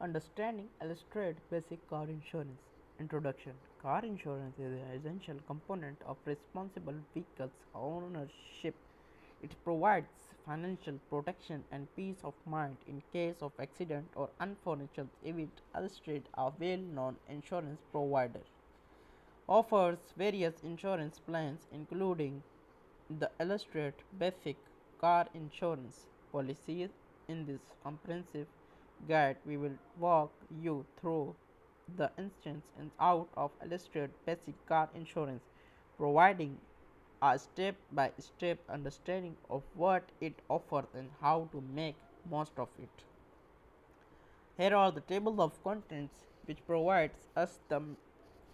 Understanding Allstate Basic Car Insurance. Introduction. Car insurance is an essential component of responsible vehicles ownership. It provides financial protection and peace of mind in case of accident or unfortunate event. Allstate, a well-known insurance provider, offers various insurance plans including the Allstate Basic Car Insurance policies. In this comprehensive guide, we will walk you through the ins and out of Allstate Basic Car Insurance, providing a step-by-step understanding of what it offers and how to make most of it. Here are the table of contents which provides us the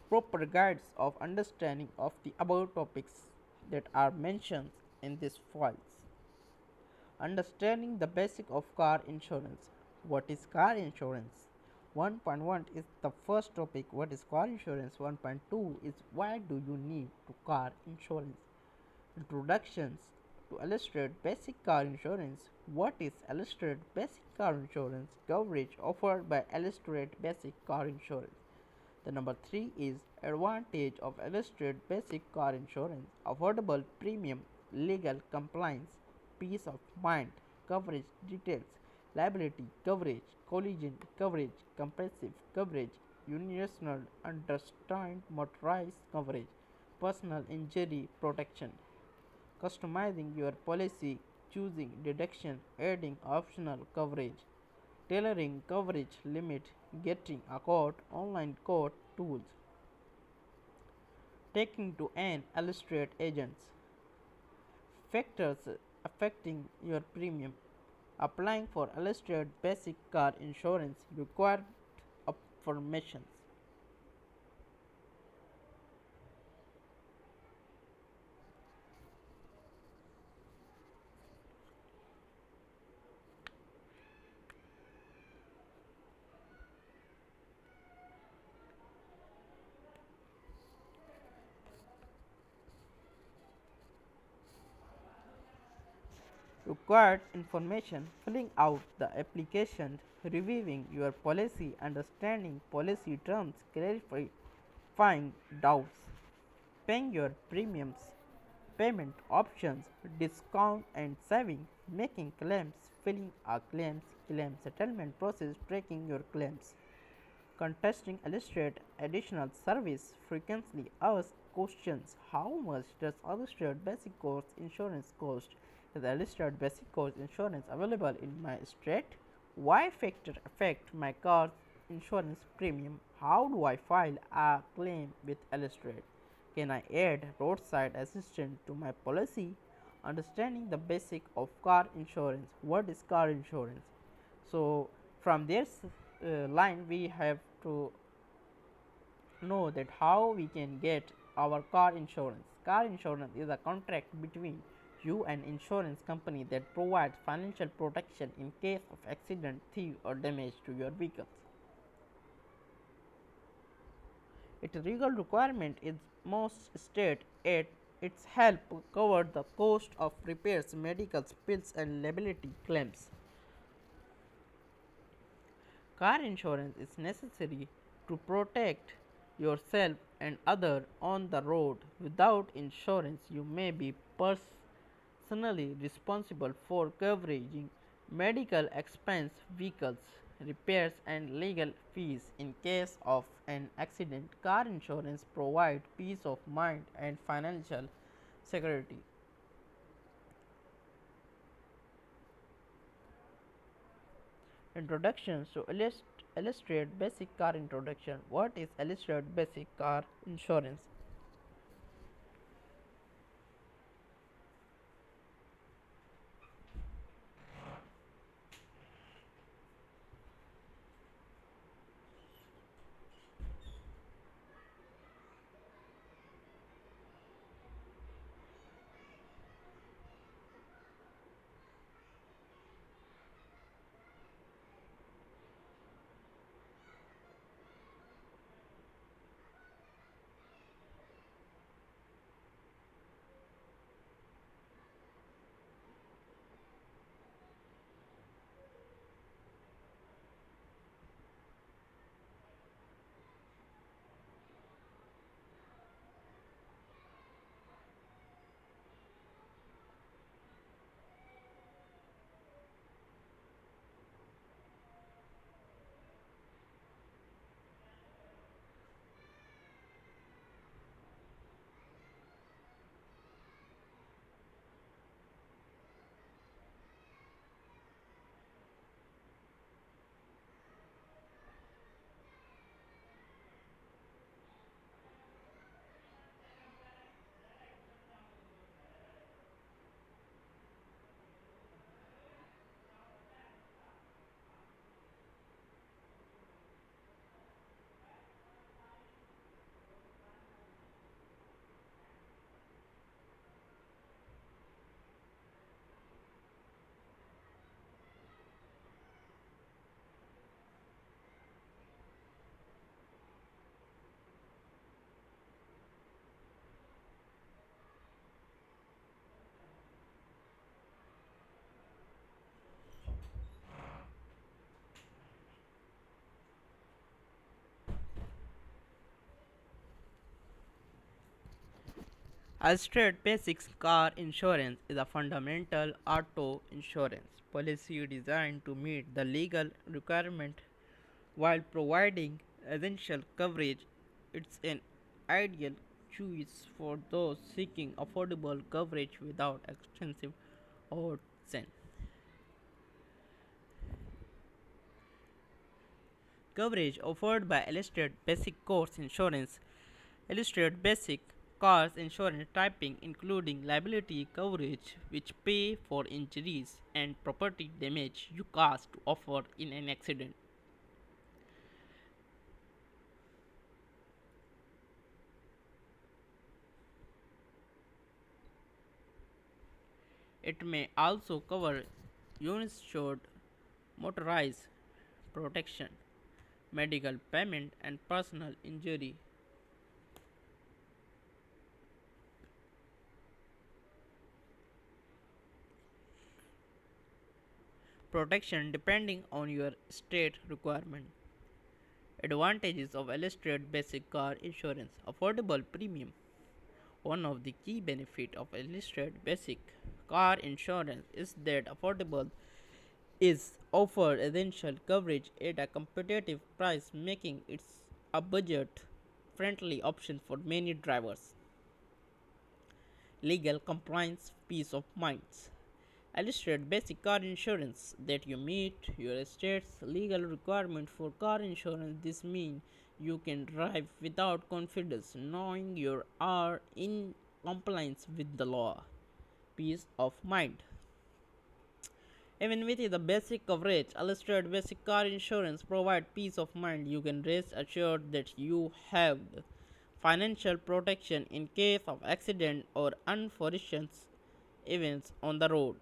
proper guides of understanding of the above topics that are mentioned in these files. Understanding the basic of car insurance. What is car insurance? 1.1 is the first topic. What is car insurance? 1.2 is why do you need to car insurance? Introductions to illustrate basic car insurance. What is illustrate basic car insurance? Coverage offered by illustrate basic car insurance. The number 3 is advantage of illustrate basic car insurance. Affordable premium, legal compliance, peace of mind, coverage details, liability coverage, collision coverage, comprehensive coverage, universal understand motorized coverage, personal injury protection. Customizing your policy, choosing deduction, adding optional coverage, tailoring coverage limit, getting a quote, online quote tools, taking to an illustrate agents, factors affecting your premium, applying for illustrate basic car insurance, required informations. Required information, filling out the application, reviewing your policy, understanding policy terms, clarifying doubts, paying your premiums, payment options, discount and saving, making claims, filling a claim settlement process, tracking your claims, contesting illustrate additional service, frequently asked questions. How much does illustrate basic course insurance cost? Is illustrate basic course insurance available in my state? Why factor affect my car insurance premium? How do I file a claim with illustrate? Can I add roadside assistance to my policy? Understanding the basic of car insurance. What is car insurance? So from this line we have to know that how we can get our car insurance. Car insurance is a contract between you and insurance company that provides financial protection in case of accident, thief or damage to your vehicles. Its legal requirement is most state at its help cover the cost of repairs, medical bills and liability claims. Car insurance is necessary to protect yourself and others on the road. Without insurance, you may be personally responsible for covering medical expense, vehicles repairs and legal fees in case of an accident. Car insurance provides peace of mind and financial security. Introduction. So illustrate basic car introduction. What is illustrate basic car insurance? Allstate Basic Car Insurance is a fundamental auto insurance policy designed to meet the legal requirement while providing essential coverage. It's an ideal choice for those seeking affordable coverage without expensive odds. Coverage offered by Allstate Basic Course Insurance. Allstate Basic Cars Insurance typing including liability coverage which pay for injuries and property damage you cause to offer in an accident. It may also cover uninsured motorized protection, medical payment and personal injury protection depending on your state requirement. Advantages of Allstate Basic Car Insurance. Affordable premium. One of the key benefits of Allstate Basic Car Insurance is that affordable is offered essential coverage at a competitive price, making it a budget friendly option for many drivers. Legal compliance, peace of mind. Illustrate basic car insurance that you meet your state's legal requirement for car insurance. This means you can drive without confidence, knowing you are in compliance with the law. Peace of mind. Even with the basic coverage, Allstate Basic Car Insurance provides peace of mind. You can rest assured that you have financial protection in case of accident or unfortunate events on the road.